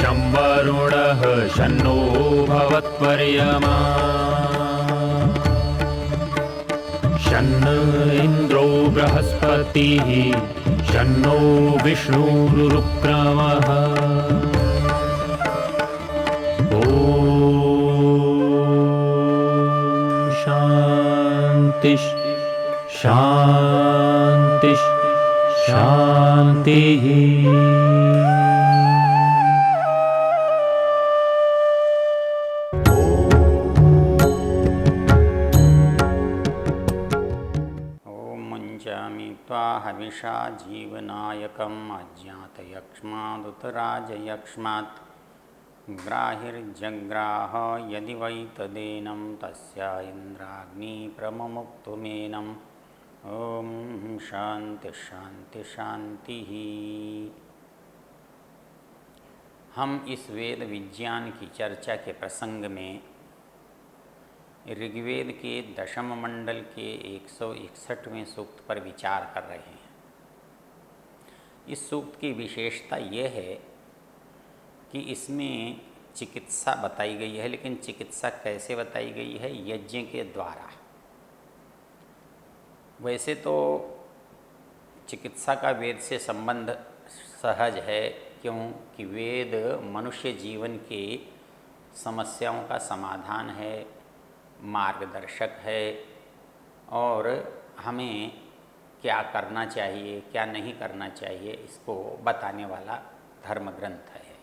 शं वरुणः शन्नो भवत्वर्यमा शन्न इन्द्रो बृहस्पतिः शन्नो विष्णुरुक्रमः ॐ शान्ति शान्ति शान्तिः। हविषा जीवनायकम् अज्ञातयक्ष्मादुतराजयक्ष्मात् ग्राहिर्जग्राह यदि वै तदेनं तस्य इन्द्राग्निप्रममुक्तुमेनम्। ॐ शान्ति शान्ति शान्तिः। हम इस वेद विज्ञान की चर्चा के प्रसंग में ऋग्वेद के दशम मंडल के 161वें सूक्त पर विचार कर रहे हैं। इस सूक्त की विशेषता यह है कि इसमें चिकित्सा बताई गई है, लेकिन चिकित्सा कैसे बताई गई है? यज्ञ के द्वारा। वैसे तो चिकित्सा का वेद से संबंध सहज है, क्योंकि वेद मनुष्य जीवन के समस्याओं का समाधान है, मार्गदर्शक है और हमें क्या करना चाहिए क्या नहीं करना चाहिए इसको बताने वाला धर्म ग्रंथ है।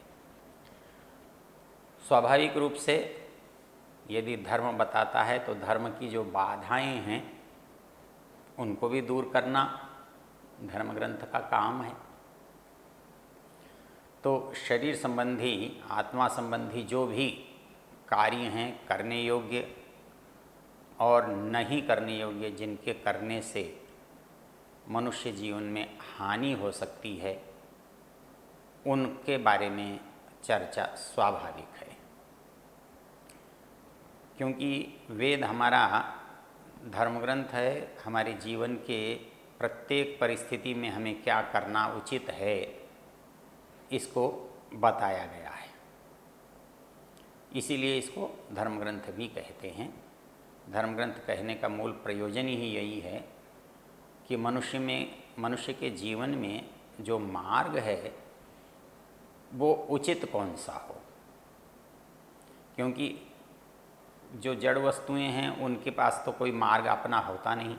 स्वाभाविक रूप से यदि धर्म बताता है तो धर्म की जो बाधाएं हैं उनको भी दूर करना धर्म ग्रंथ का काम है। तो शरीर संबंधी आत्मा संबंधी जो भी कार्य हैं करने योग्य और नहीं करने योग्य, जिनके करने से मनुष्य जीवन में हानि हो सकती है, उनके बारे में चर्चा स्वाभाविक है। क्योंकि वेद हमारा धर्मग्रंथ है, हमारे जीवन के प्रत्येक परिस्थिति में हमें क्या करना उचित है इसको बताया गया है। इसीलिए इसको धर्मग्रंथ भी कहते हैं। धर्मग्रंथ कहने का मूल प्रयोजन ही यही है कि मनुष्य के जीवन में जो मार्ग है वो उचित कौन सा हो। क्योंकि जो जड़ वस्तुएं हैं उनके पास तो कोई मार्ग अपना होता नहीं,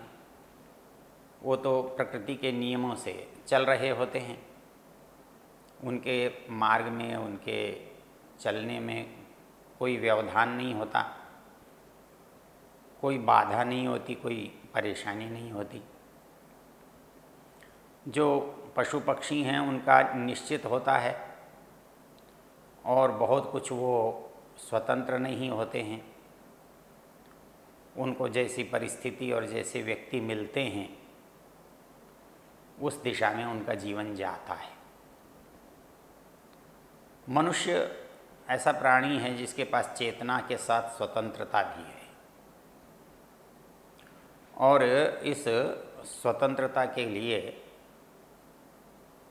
वो तो प्रकृति के नियमों से चल रहे होते हैं। उनके मार्ग में, उनके चलने में कोई व्यवधान नहीं होता, कोई बाधा नहीं होती, कोई परेशानी नहीं होती। जो पशु पक्षी हैं उनका निश्चित होता है और बहुत कुछ वो स्वतंत्र नहीं होते हैं। उनको जैसी परिस्थिति और जैसे व्यक्ति मिलते हैं उस दिशा में उनका जीवन जाता है। मनुष्य ऐसा प्राणी है जिसके पास चेतना के साथ स्वतंत्रता भी है और इस स्वतंत्रता के लिए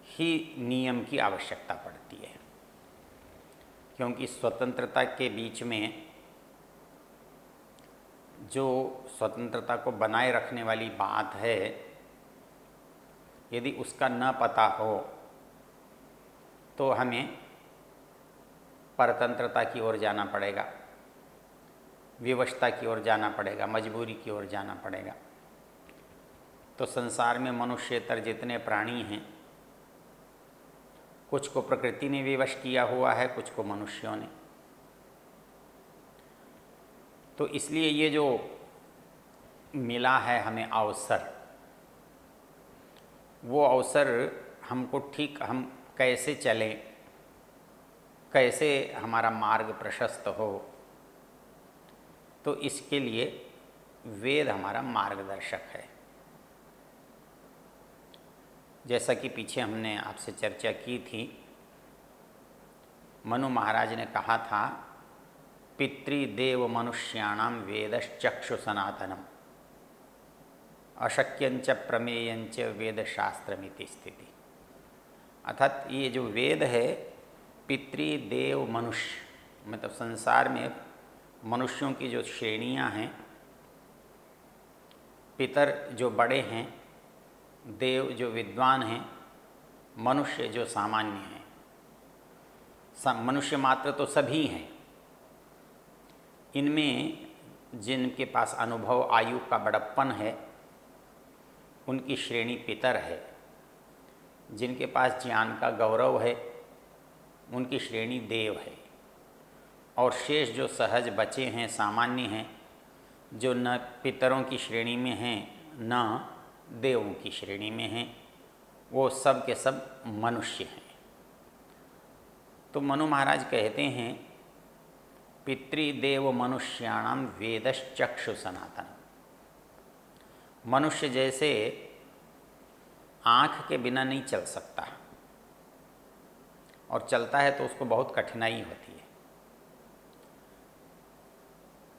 ही नियम की आवश्यकता पड़ती है। क्योंकि स्वतंत्रता के बीच में जो स्वतंत्रता को बनाए रखने वाली बात है, यदि उसका न पता हो तो हमें परतंत्रता की ओर जाना पड़ेगा, विवशता की ओर जाना पड़ेगा, मजबूरी की ओर जाना पड़ेगा। तो संसार में मनुष्येतर जितने प्राणी हैं, कुछ को प्रकृति ने विवश किया हुआ है, कुछ को मनुष्यों ने। तो इसलिए ये जो मिला है हमें अवसर, वो अवसर हमको ठीक हम कैसे चलें, कैसे हमारा मार्ग प्रशस्त हो, तो इसके लिए वेद हमारा मार्गदर्शक है। जैसा कि पीछे हमने आपसे चर्चा की थी, मनु महाराज ने कहा था, पितृदेव मनुष्याणाम वेदश्चक्षु सनातनम अशक्यंच प्रमेयंच वेदशास्त्रमिति स्थिति। अर्थात ये जो वेद है पितृदेव मनुष्य, मतलब संसार में मनुष्यों की जो श्रेणियां हैं, पितर जो बड़े हैं, देव जो विद्वान हैं, मनुष्य जो सामान्य हैं। मनुष्य मात्र तो सभी हैं, इनमें जिनके पास अनुभव आयु का बड़प्पन है उनकी श्रेणी पितर है, जिनके पास ज्ञान का गौरव है उनकी श्रेणी देव है, और शेष जो सहज बचे हैं, सामान्य हैं, जो न पितरों की श्रेणी में हैं न देवों की श्रेणी में हैं, वो सब के सब मनुष्य हैं। तो मनु महाराज कहते हैं पितृदेव मनुष्याणाम वेदश्चक्षु सनातन। मनुष्य जैसे आँख के बिना नहीं चल सकता, और चलता है तो उसको बहुत कठिनाई होती है।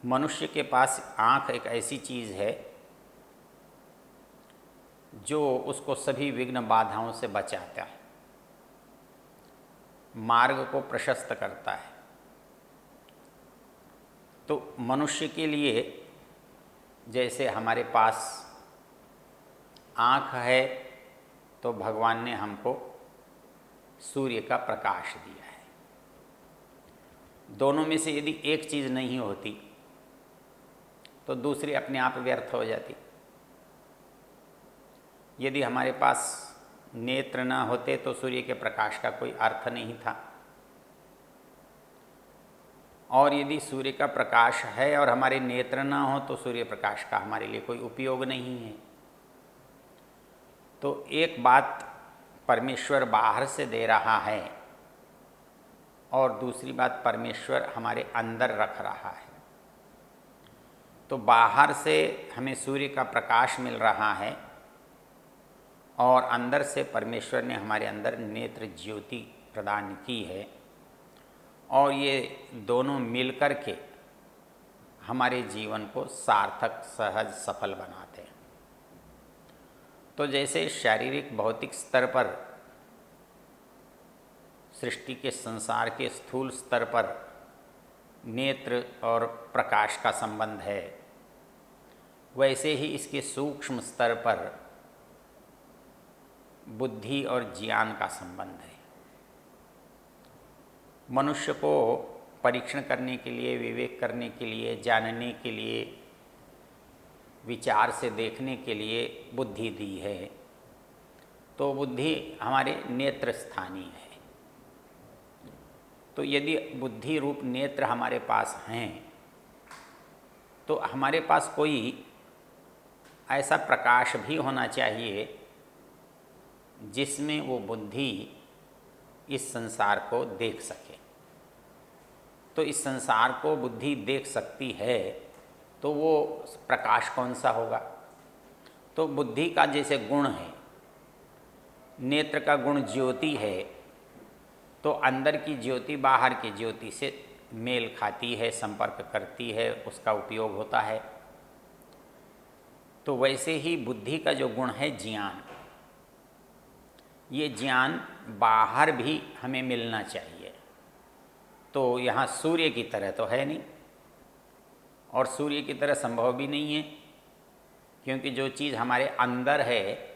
मनुष्य के पास आँख एक ऐसी चीज़ है जो उसको सभी विघ्न बाधाओं से बचाता है, मार्ग को प्रशस्त करता है। तो मनुष्य के लिए जैसे हमारे पास आँख है तो भगवान ने हमको सूर्य का प्रकाश दिया है। दोनों में से यदि एक चीज़ नहीं होती तो दूसरी अपने आप व्यर्थ हो जाती। यदि हमारे पास नेत्र न होते तो सूर्य के प्रकाश का कोई अर्थ नहीं था, और यदि सूर्य का प्रकाश है और हमारे नेत्र न हो तो सूर्य प्रकाश का हमारे लिए कोई उपयोग नहीं है। तो एक बात परमेश्वर बाहर से दे रहा है और दूसरी बात परमेश्वर हमारे अंदर रख रहा है। तो बाहर से हमें सूर्य का प्रकाश मिल रहा है और अंदर से परमेश्वर ने हमारे अंदर नेत्र ज्योति प्रदान की है, और ये दोनों मिलकर के हमारे जीवन को सार्थक, सहज, सफल बनाते हैं। तो जैसे शारीरिक भौतिक स्तर पर, सृष्टि के संसार के स्थूल स्तर पर नेत्र और प्रकाश का संबंध है, वैसे ही इसके सूक्ष्म स्तर पर बुद्धि और ज्ञान का संबंध है। मनुष्य को परीक्षण करने के लिए, विवेक करने के लिए, जानने के लिए, विचार से देखने के लिए बुद्धि दी है। तो बुद्धि हमारे नेत्र स्थानीय है। तो यदि बुद्धि रूप नेत्र हमारे पास हैं तो हमारे पास कोई ऐसा प्रकाश भी होना चाहिए जिसमें वो बुद्धि इस संसार को देख सके। तो इस संसार को बुद्धि देख सकती है तो वो प्रकाश कौन सा होगा? तो बुद्धि का जैसे गुण है, नेत्र का गुण ज्योति है, तो अंदर की ज्योति बाहर की ज्योति से मेल खाती है, संपर्क करती है, उसका उपयोग होता है। तो वैसे ही बुद्धि का जो गुण है ज्ञान, ये ज्ञान बाहर भी हमें मिलना चाहिए। तो यहाँ सूर्य की तरह तो है नहीं, और सूर्य की तरह संभव भी नहीं है, क्योंकि जो चीज़ हमारे अंदर है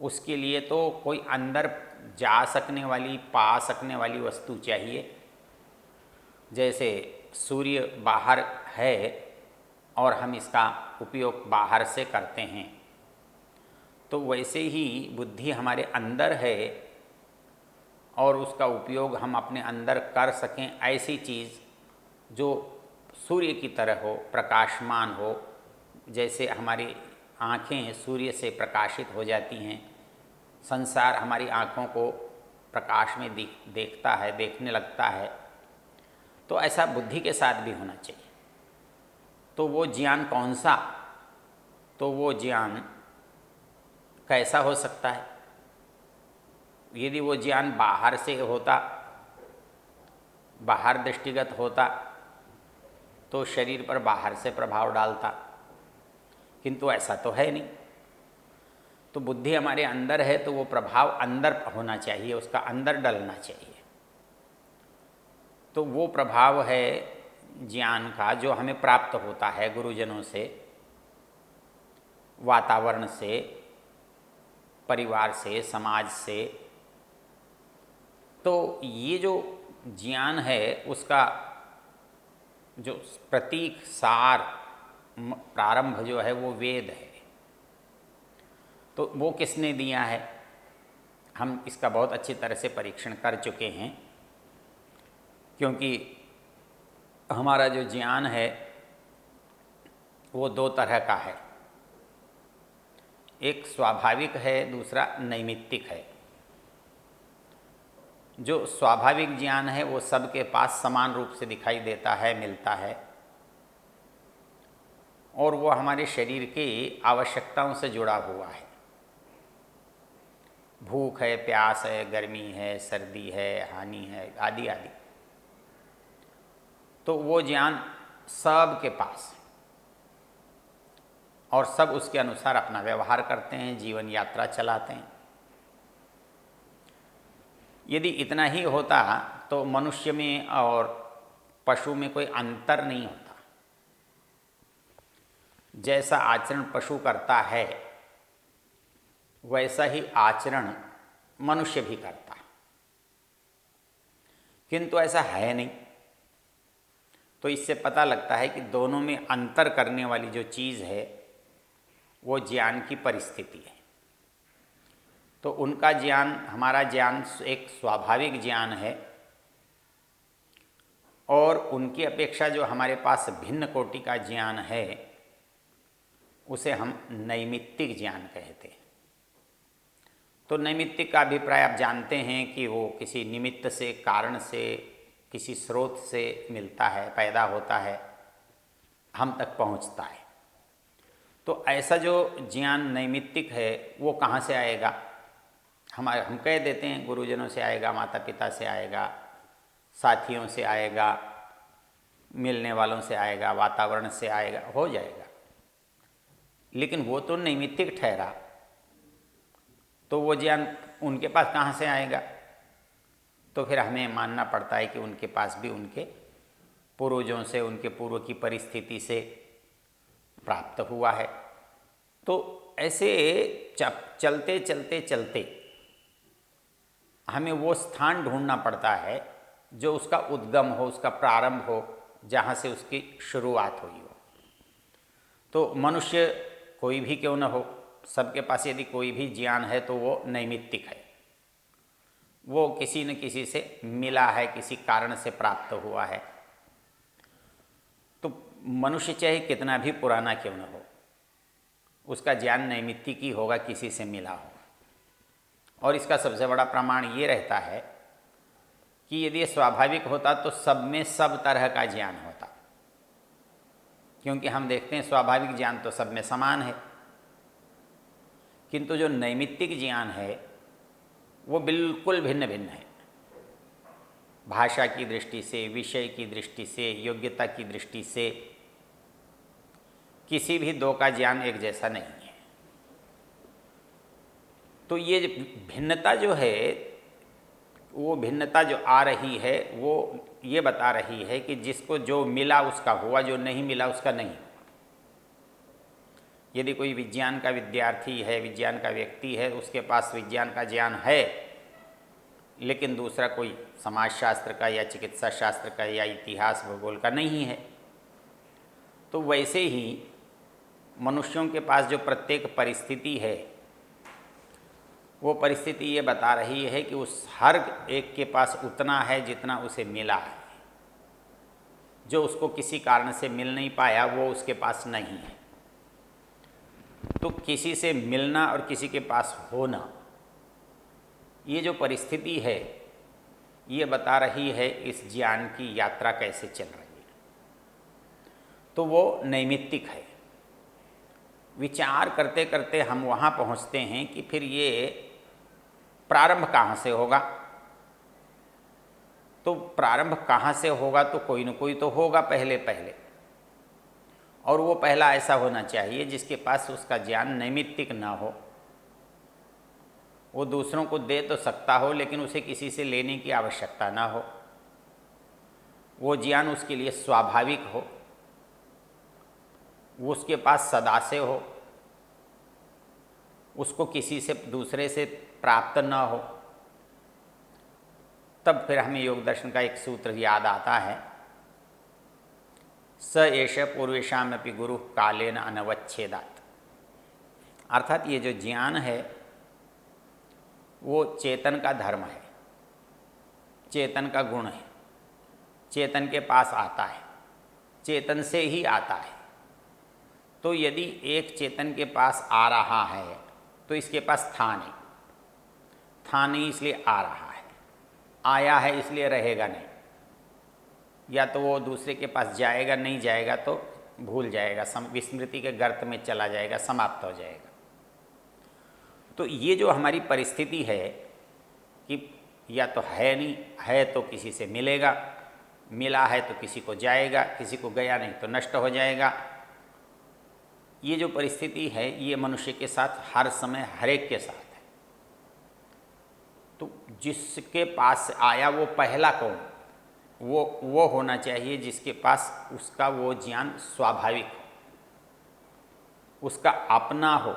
उसके लिए तो कोई अंदर जा सकने वाली, पा सकने वाली वस्तु चाहिए। जैसे सूर्य बाहर है और हम इसका उपयोग बाहर से करते हैं, तो वैसे ही बुद्धि हमारे अंदर है और उसका उपयोग हम अपने अंदर कर सकें, ऐसी चीज़ जो सूर्य की तरह हो, प्रकाशमान हो। जैसे हमारी आँखें सूर्य से प्रकाशित हो जाती हैं, संसार हमारी आँखों को प्रकाश में देखता है, देखने लगता है, तो ऐसा बुद्धि के साथ भी होना चाहिए। तो वो ज्ञान कौन सा? तो वो ज्ञान कैसा हो सकता है? यदि वो ज्ञान बाहर से होता, बाहर दृष्टिगत होता, तो शरीर पर बाहर से प्रभाव डालता, किंतु ऐसा तो है नहीं। तो बुद्धि हमारे अंदर है तो वो प्रभाव अंदर होना चाहिए, उसका अंदर डलना चाहिए। तो वो प्रभाव है ज्ञान का जो हमें प्राप्त होता है गुरुजनों से, वातावरण से, परिवार से, समाज से। तो ये जो ज्ञान है उसका जो प्रतीक सार प्रारंभ जो है वो वेद है। तो वो किसने दिया है, हम इसका बहुत अच्छी तरह से परीक्षण कर चुके हैं, क्योंकि हमारा जो ज्ञान है वो दो तरह का है, एक स्वाभाविक है, दूसरा नैमित्तिक है। जो स्वाभाविक ज्ञान है वो सबके पास समान रूप से दिखाई देता है, मिलता है, और वो हमारे शरीर की आवश्यकताओं से जुड़ा हुआ है। भूख है, प्यास है, गर्मी है, सर्दी है, हानि है, आदि आदि। तो वो ज्ञान सब के पास, और सब उसके अनुसार अपना व्यवहार करते हैं, जीवन यात्रा चलाते हैं। यदि इतना ही होता तो मनुष्य में और पशु में कोई अंतर नहीं होता। जैसा आचरण पशु करता है वैसा ही आचरण मनुष्य भी करता है, किंतु ऐसा है नहीं। तो इससे पता लगता है कि दोनों में अंतर करने वाली जो चीज़ है वो ज्ञान की परिस्थिति है। तो उनका ज्ञान, हमारा ज्ञान एक स्वाभाविक ज्ञान है, और उनकी अपेक्षा जो हमारे पास भिन्न कोटि का ज्ञान है उसे हम नैमित्तिक ज्ञान कहते हैं। तो नैमित्तिक का अभिप्राय आप जानते हैं कि वो किसी निमित्त से, कारण से, किसी स्रोत से मिलता है, पैदा होता है, हम तक पहुंचता है। तो ऐसा जो ज्ञान नैमित्तिक है वो कहाँ से आएगा? हम कह देते हैं गुरुजनों से आएगा, माता पिता से आएगा, साथियों से आएगा, मिलने वालों से आएगा, वातावरण से आएगा, हो जाएगा। लेकिन वो तो नैमित्तिक ठहरा, तो वो ज्ञान उनके पास कहाँ से आएगा? तो फिर हमें मानना पड़ता है कि उनके पास भी उनके पूर्वजों से, उनके पूर्व की परिस्थिति से प्राप्त हुआ है। तो ऐसे चलते चलते चलते हमें वो स्थान ढूंढना पड़ता है जो उसका उद्गम हो, उसका प्रारंभ हो, जहाँ से उसकी शुरुआत हुई हो। तो मनुष्य कोई भी क्यों न हो, सबके पास यदि कोई भी ज्ञान है तो वो नैमित्तिक है, वो किसी न किसी से मिला है, किसी कारण से प्राप्त हुआ है। तो मनुष्य चाहे कितना भी पुराना क्यों न हो, उसका ज्ञान नैमित्तिक ही होगा, किसी से मिला होगा। और इसका सबसे बड़ा प्रमाण ये रहता है कि यदि ये स्वाभाविक होता तो सब में सब तरह का ज्ञान होता, क्योंकि हम देखते हैं स्वाभाविक ज्ञान तो सब में समान है, किंतु जो नैमित्तिक ज्ञान है वो बिल्कुल भिन्न भिन्न है। भाषा की दृष्टि से, विषय की दृष्टि से, योग्यता की दृष्टि से किसी भी दो का ज्ञान एक जैसा नहीं है। तो ये भिन्नता जो है, वो भिन्नता जो आ रही है वो ये बता रही है कि जिसको जो मिला उसका हुआ, जो नहीं मिला उसका नहीं। यदि कोई विज्ञान का विद्यार्थी है, विज्ञान का व्यक्ति है, उसके पास विज्ञान का ज्ञान है, लेकिन दूसरा कोई समाजशास्त्र का या चिकित्सा शास्त्र का या इतिहास भूगोल का नहीं है, तो वैसे ही मनुष्यों के पास जो प्रत्येक परिस्थिति है वो परिस्थिति ये बता रही है कि उस हर एक के पास उतना है जितना उसे मिला है। जो उसको किसी कारण से मिल नहीं पाया वो उसके पास नहीं है। तो किसी से मिलना और किसी के पास होना, ये जो परिस्थिति है ये बता रही है इस ज्ञान की यात्रा कैसे चल रही है। तो वो नैमित्तिक है। विचार करते करते हम वहाँ पहुँचते हैं कि फिर ये प्रारंभ कहाँ से होगा। तो प्रारंभ कहाँ से होगा, तो कोई न कोई तो होगा पहले पहले, और वो पहला ऐसा होना चाहिए जिसके पास उसका ज्ञान नैमित्तिक ना हो। वो दूसरों को दे तो सकता हो, लेकिन उसे किसी से लेने की आवश्यकता ना हो। वो ज्ञान उसके लिए स्वाभाविक हो, वो उसके पास सदा से हो, उसको किसी से दूसरे से प्राप्त न हो, तब फिर हमें योग दर्शन का एक सूत्र याद आता है, स एष पूर्वेशामपि गुरु कालेन अनवच्छेदात्। अर्थात ये जो ज्ञान है वो चेतन का धर्म है, चेतन का गुण है, चेतन के पास आता है, चेतन से ही आता है। तो यदि एक चेतन के पास आ रहा है तो इसके पास था नहीं इसलिए आ रहा है, आया है इसलिए रहेगा नहीं, या तो वो दूसरे के पास जाएगा, नहीं जाएगा तो भूल जाएगा, विस्मृति के गर्त में चला जाएगा, समाप्त हो जाएगा। तो ये जो हमारी परिस्थिति है कि या तो है नहीं, है तो किसी से मिलेगा, मिला है तो किसी को जाएगा, किसी को गया नहीं तो नष्ट हो जाएगा, ये जो परिस्थिति है ये मनुष्य के साथ हर समय हर एक के साथ है। तो जिसके पास आया वो पहला कौन, वो होना चाहिए जिसके पास उसका वो ज्ञान स्वाभाविक हो, उसका अपना हो,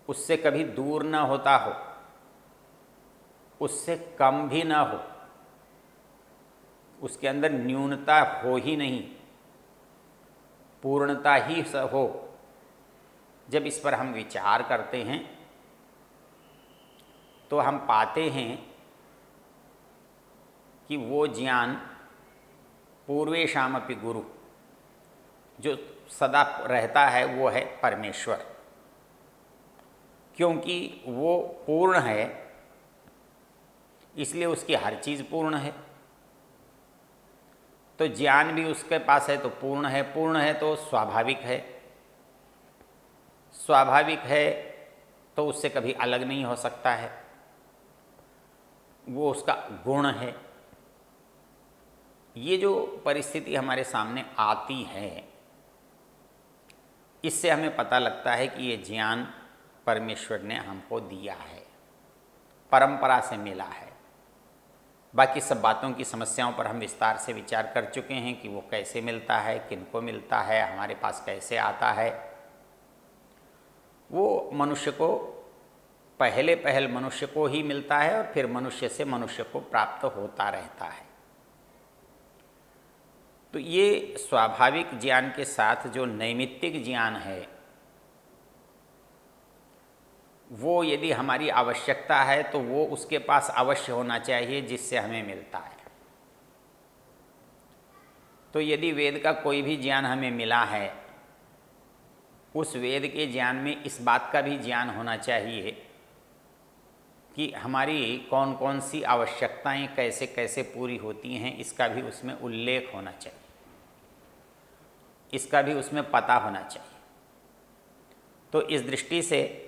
उससे कभी दूर न होता हो, उससे कम भी न हो, उसके अंदर न्यूनता हो ही नहीं, पूर्णता ही हो। जब इस पर हम विचार करते हैं तो हम पाते हैं कि वो ज्ञान पूर्वेशामपि गुरु जो सदा रहता है वो है परमेश्वर, क्योंकि वो पूर्ण है इसलिए उसकी हर चीज़ पूर्ण है। तो ज्ञान भी उसके पास है तो पूर्ण है, पूर्ण है तो स्वाभाविक है, स्वाभाविक है तो उससे कभी अलग नहीं हो सकता है, वो उसका गुण है। ये जो परिस्थिति हमारे सामने आती है इससे हमें पता लगता है कि ये ज्ञान परमेश्वर ने हमको दिया है, परंपरा से मिला है। बाकी सब बातों की समस्याओं पर हम विस्तार से विचार कर चुके हैं कि वो कैसे मिलता है, किनको मिलता है, हमारे पास कैसे आता है। वो मनुष्य को पहल मनुष्य को ही मिलता है और फिर मनुष्य से मनुष्य को प्राप्त होता रहता है। तो ये स्वाभाविक ज्ञान के साथ जो नैमित्तिक ज्ञान है वो यदि हमारी आवश्यकता है तो वो उसके पास अवश्य होना चाहिए जिससे हमें मिलता है। तो यदि वेद का कोई भी ज्ञान हमें मिला है, उस वेद के ज्ञान में इस बात का भी ज्ञान होना चाहिए कि हमारी कौन कौन सी आवश्यकताएं कैसे कैसे पूरी होती हैं, इसका भी उसमें उल्लेख होना चाहिए, इसका भी उसमें पता होना चाहिए। तो इस दृष्टि से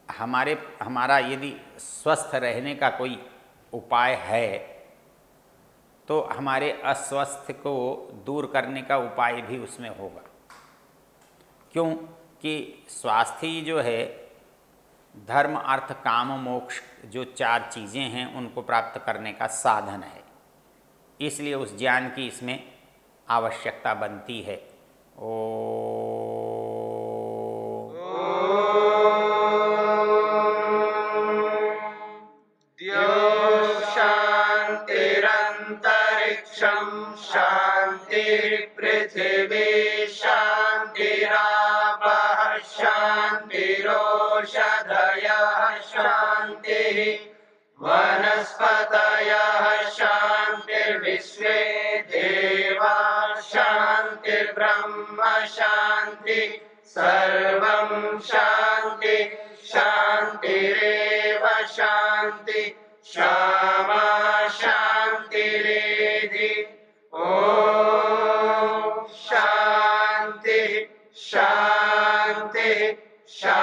हमारा यदि स्वस्थ रहने का कोई उपाय है तो हमारे अस्वस्थ को दूर करने का उपाय भी उसमें होगा, क्योंकि स्वास्थ्य ही जो है धर्म अर्थ काम मोक्ष जो 4 चीज़ें हैं उनको प्राप्त करने का साधन है। इसलिए उस ज्ञान की इसमें आवश्यकता बनती है। शांतिरंतरिक्षं शांतिर्पृथिवी शांतिरापः शांतिरोषधयः शांतिः वनस्पतयः शांतिर्विश्वे देवा शांतिर्ब्रह्म शांति सर्वं शांति शांतिरेव शांति क्षमा शांतिरेधि। ओम शांति शांति शांति।